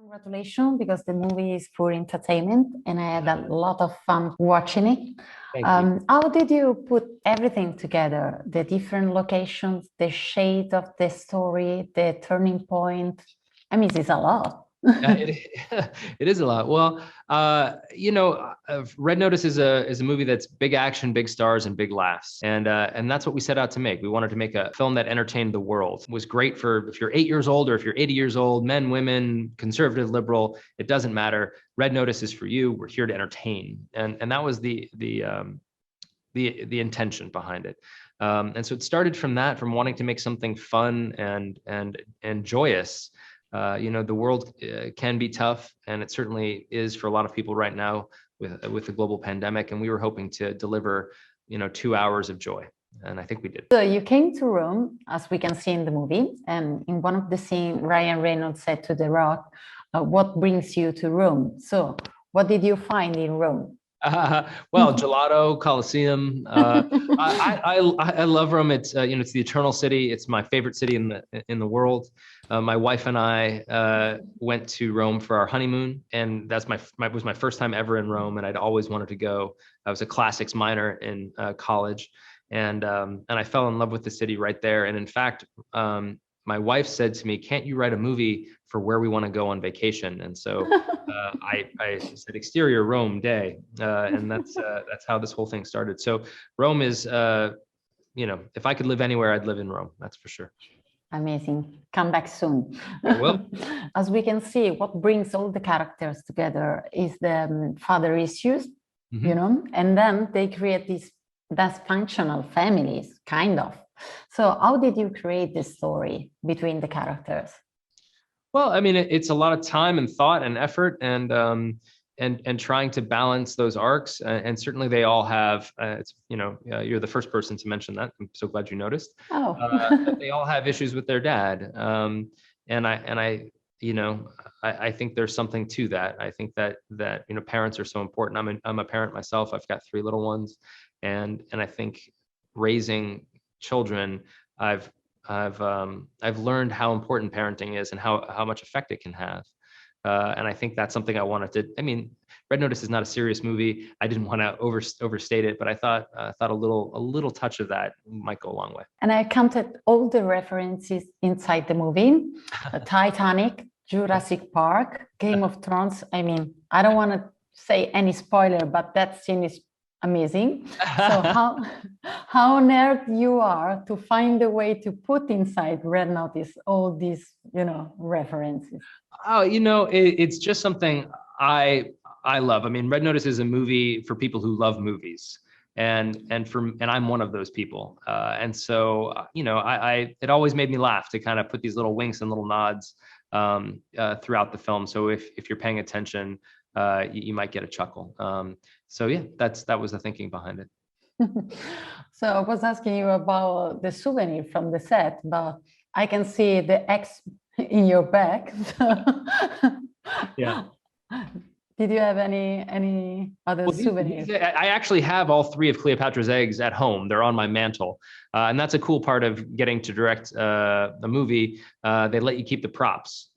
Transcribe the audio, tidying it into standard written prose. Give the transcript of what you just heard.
Congratulations, because the movie is for entertainment and I had a lot of fun watching it. Thank you. How did you put everything together? The different locations, the shade of the story, the turning point? I mean, it's a lot. It, it is a lot. Well, Red Notice is a movie that's big action, big stars, and big laughs, and that's what we set out to make. We wanted to make a film that entertained the world. It was great for if you're 8 years old or if you're 80 years old, men, women, conservative, liberal. It doesn't matter. Red Notice is for you. We're here to entertain, and that was the intention behind it. And so it started from that, from wanting to make something fun and joyous. The world can be tough, and it certainly is for a lot of people right now with the global pandemic. And we were hoping to deliver, 2 hours of joy, and I think we did. So you came to Rome, as we can see in the movie, and in one of the scenes, Ryan Reynolds said to The Rock, "What brings you to Rome?" So, what did you find in Rome? Well, gelato, Colosseum. I love Rome. It's it's the eternal city. It's my favorite city in the world. My wife and I went to Rome for our honeymoon, and that's was my first time ever in Rome, and I'd always wanted to go. I was a classics minor in college, and I fell in love with the city right there. And in fact, my wife said to me, "Can't you write a movie for where we want to go on vacation?" And so I said, "Exterior Rome day," and that's how this whole thing started. So Rome is, if I could live anywhere, I'd live in Rome. That's for sure. Amazing. Come back soon. I will. As we can see, what brings all the characters together is the father issues, and then they create these dysfunctional families, kind of. So how did you create this story between the characters? Well, I mean, it's a lot of time and thought and effort and trying to balance those arcs. And certainly they all have, you're the first person to mention that. I'm so glad you noticed. Oh. They all have issues with their dad. I think there's something to that. I think that parents are so important. I'm a parent myself. I've got 3 little ones, and I think raising children, I've learned how important parenting is and how much effect it can have. And I think that's something I wanted to. I mean, Red Notice is not a serious movie. I didn't want to overstate it, but I thought a little touch of that might go a long way. And I counted all the references inside the movie: Titanic, Jurassic Park, Game of Thrones. I mean, I don't want to say any spoiler, but that scene is amazing. So how nerd you are to find a way to put inside Red Notice all these references. Oh, it's just something I love. I mean, Red Notice is a movie for people who love movies, and I'm one of those people. And so it always made me laugh to kind of put these little winks and little nods throughout the film. So if you're paying attention, you might get a chuckle. So yeah, that was the thinking behind it. So I was asking you about the souvenir from the set, but I can see the X in your bag. Yeah. Did you have any other souvenirs? I actually have all 3 of Cleopatra's eggs at home. They're on my mantle. And that's a cool part of getting to direct a movie. They let you keep the props.